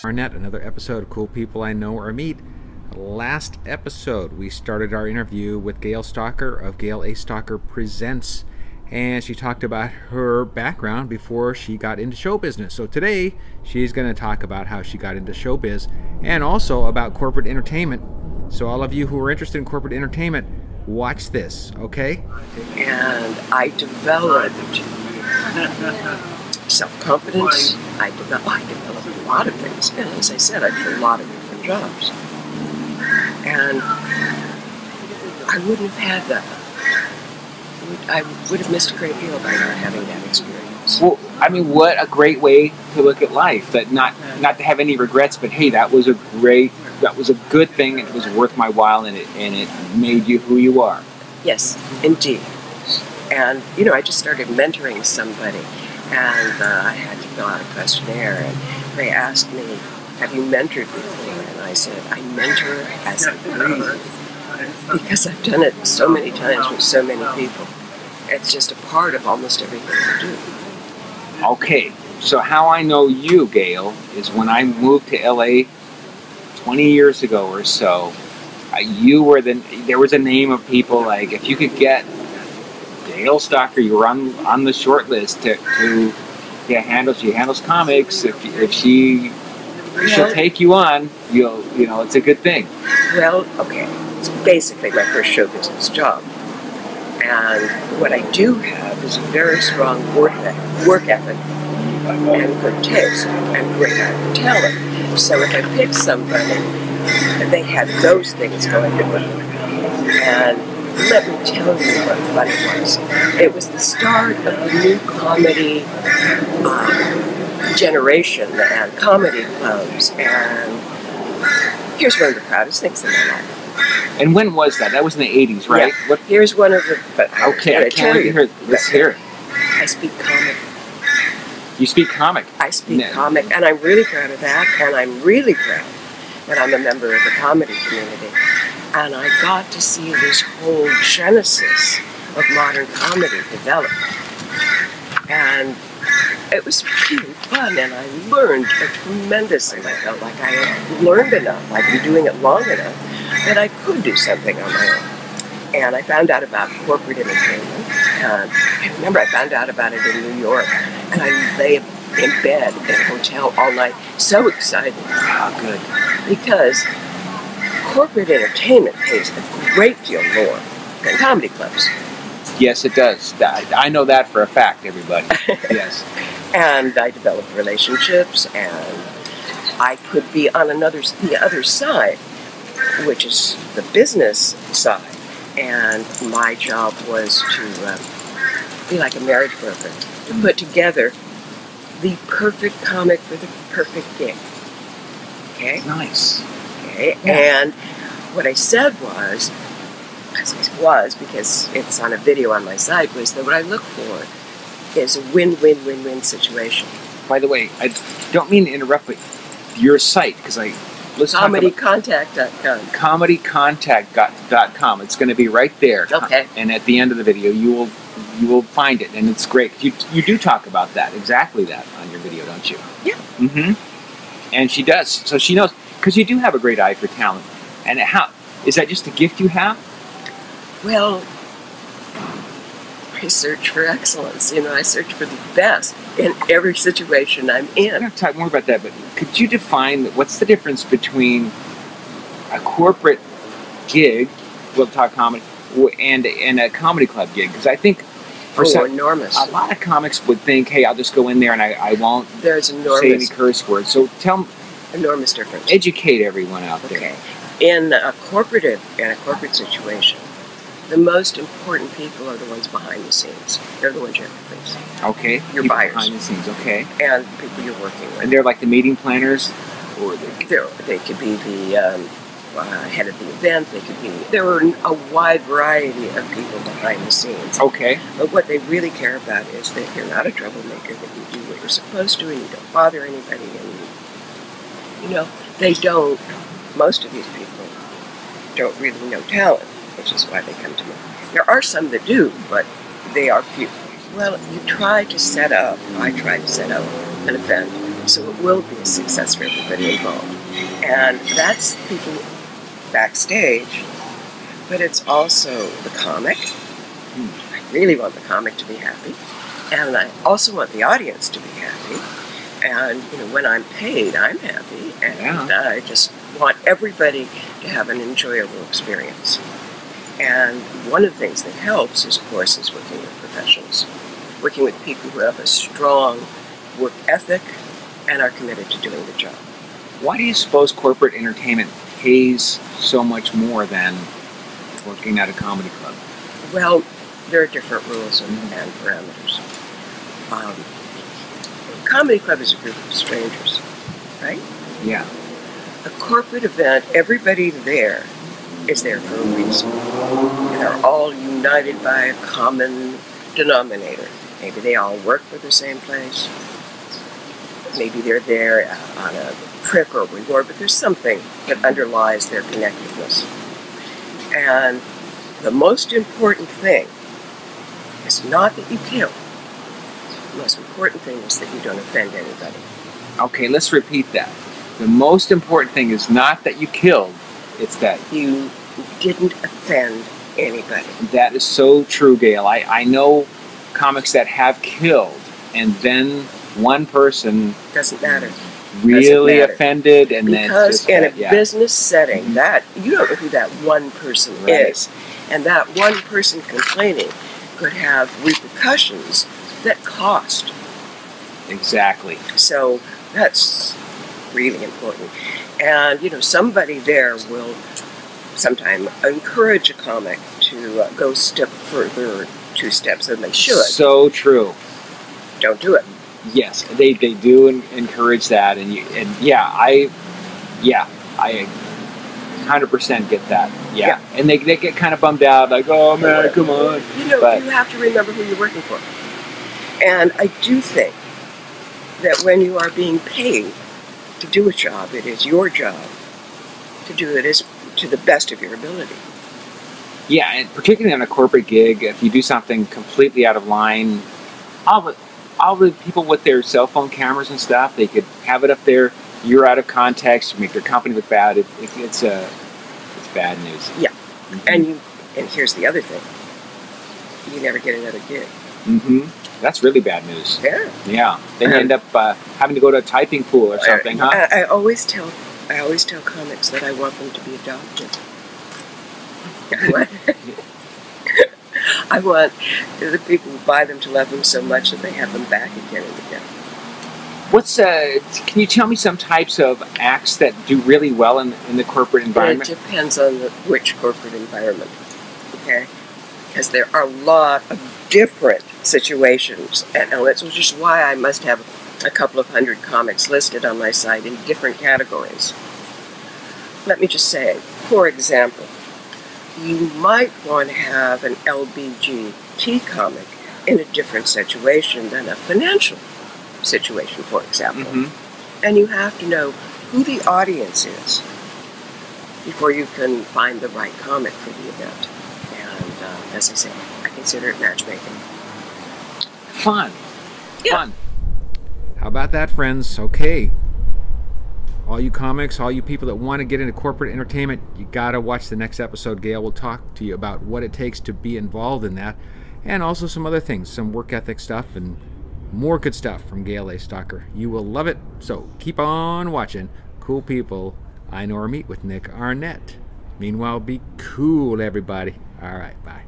Arnette, another episode of Cool People I Know or Meet. Last episode, we started our interview with Gail Stalker of Gail A. Stalker Presents, and she talked about her background before she got into show business. So today, she's going to talk about how she got into showbiz and also about corporate entertainment. So all of you who are interested in corporate entertainment, watch this, okay? And I developed self-confidence. I developed a lot of things. And as I said, I did a lot of different jobs. And I wouldn't have had that. I would have missed a great deal by not having that experience. Well, I mean, what a great way to look at life. That not to have any regrets, but hey, that was a good thing, and it was worth my while, and it made you who you are. Yes, indeed. And I just started mentoring somebody, and I had to fill out a questionnaire, and they asked me, "Have you mentored before?" And I said, "I mentor as I breathe," because I've done it so many times with so many people. It's just a part of almost everything I do. Okay, so how I know you, Gail, is when I moved to LA 20 years ago or so, there was a name of people, like, if you could get Gail Stalker, you were on the short list she handles comics. If she'll take you on, it's a good thing. Well, okay, it's basically my first show business job. And what I do have is a very strong work ethic and good taste and great talent. So if I pick somebody, they had those things going to them. And let me tell you what fun it was. It was the start of the new comedy generation and comedy clubs. And here's one of the proudest things in my life. And when was that? That was in the 80s, right? Yeah. Here's one of the... Okay, I can't hear. Let's hear it. I speak comic. You speak comic? I speak comic, and I'm really proud of that, and I'm really proud that I'm a member of the comedy community. And I got to see this whole genesis of modern comedy develop. And it was really fun, and I learned a tremendous amount. I felt like I had learned enough, I'd been doing it long enough, that I could do something on my own. And I found out about corporate entertainment. And I remember I found out about it in New York, and I lay in bed in a hotel all night, so excited. How good. Because corporate entertainment pays a great deal more than comedy clubs. Yes, it does. I know that for a fact, everybody. Yes. And I developed relationships, and I could be on the other side, which is the business side. And my job was to be like a marriage broker, to put together the perfect comic for the perfect gig. Okay? Nice. Okay? Yeah. And what I said was, because it's on a video on my site, was that what I look for is a win-win-win-win situation. By the way, I don't mean to interrupt, but your site, because let's ComedyContact.com. ComedyContact.com. It's going to be right there. Okay. And at the end of the video, you will find it, and it's great. You do talk about that, exactly that, on your video, don't you? Yeah. Mm-hmm. And she does. So she knows, because you do have a great eye for talent. And is that just a gift you have? Well, I search for excellence. I search for the best in every situation I'm in. I'm going to talk more about that, but could you define what's the difference between a corporate gig, we'll talk comedy, and a comedy club gig? Because I think enormous. A lot of comics would think, hey, I'll just go in there and I won't say any curse words. So enormous difference. Educate everyone out there. Okay. In a corporate situation, the most important people are the ones behind the scenes. They're the ones you have to please. Okay. Your people buyers. Behind the scenes, okay. And people you're working with. And they're like the meeting planners? Or they could be the head of the event. There were a wide variety of people behind the scenes. Okay. But what they really care about is that you're not a troublemaker, that you do what you're supposed to, and you don't bother anybody. And, they don't, most of these people don't really know talent, which is why they come to me. There are some that do, but they are few. Well, I try to set up an event So it will be a success for everybody involved. And that's people backstage, but it's also the comic. I really want the comic to be happy. And I also want the audience to be happy. And, when I'm paid, I'm happy. And I just want everybody to have an enjoyable experience. And one of the things that helps is, of course, is working with professionals. Working with people who have a strong work ethic and are committed to doing the job. Why do you suppose corporate entertainment pays so much more than working at a comedy club? Well, there are different rules and parameters. A comedy club is a group of strangers, right? Yeah. A corporate event, everybody there is there for a reason. They're all united by a common denominator. Maybe they all work for the same place. Maybe they're there on a trick or reward, but there's something that underlies their connectedness. And the most important thing is not that you kill. The most important thing is that you don't offend anybody. Okay, let's repeat that. The most important thing is not that you killed, it's that you didn't offend anybody. That is so true, Gail. I know comics that have killed, and then one person doesn't matter. Really offended, and because then in a business setting, that you don't know who that one person is, and that one person complaining could have repercussions that cost. Exactly. So that's really important. And somebody there will sometime encourage a comic to go step further, 2 steps than they should. So true. Don't do it. Yes, they do encourage that, and I 100% get that. Yeah. And they get kind of bummed out, like, oh man, come on. You have to remember who you're working for. And I do think that when you are being paid to do a job, it is your job to do it to the best of your ability. Yeah, and particularly on a corporate gig, if you do something completely out of line, all the people with their cell phone cameras and stuff, they could have it up there. You're out of context. You make their company look bad. It's bad news. Yeah, and here's the other thing: you never get another gig. That's really bad news. Yeah. Yeah. Then you end up having to go to a typing pool or something, huh? I always tell comics that I want them to be adopted. I want the people who buy them to love them so much that they have them back again and again. Can you tell me some types of acts that do really well in the corporate environment? It depends on which corporate environment, okay? Because there are a lot of different situations and elements, which is why I must have a couple of hundred comics listed on my site in different categories. Let me just say, for example, you might want to have an LBGT comic in a different situation than a financial situation, for example. And you have to know who the audience is before you can find the right comic for the event. And as I say, I consider it matchmaking. Fun. Yeah. Fun. How about that, friends? Okay. All you comics, all you people that want to get into corporate entertainment, you gotta watch the next episode. Gail will talk to you about what it takes to be involved in that, and also some other things, some work ethic stuff, and more good stuff from Gail A. Stalker. You will love it, so keep on watching Cool People I Know or Meet with Nick Arnett. Meanwhile, be cool, everybody. All right, bye.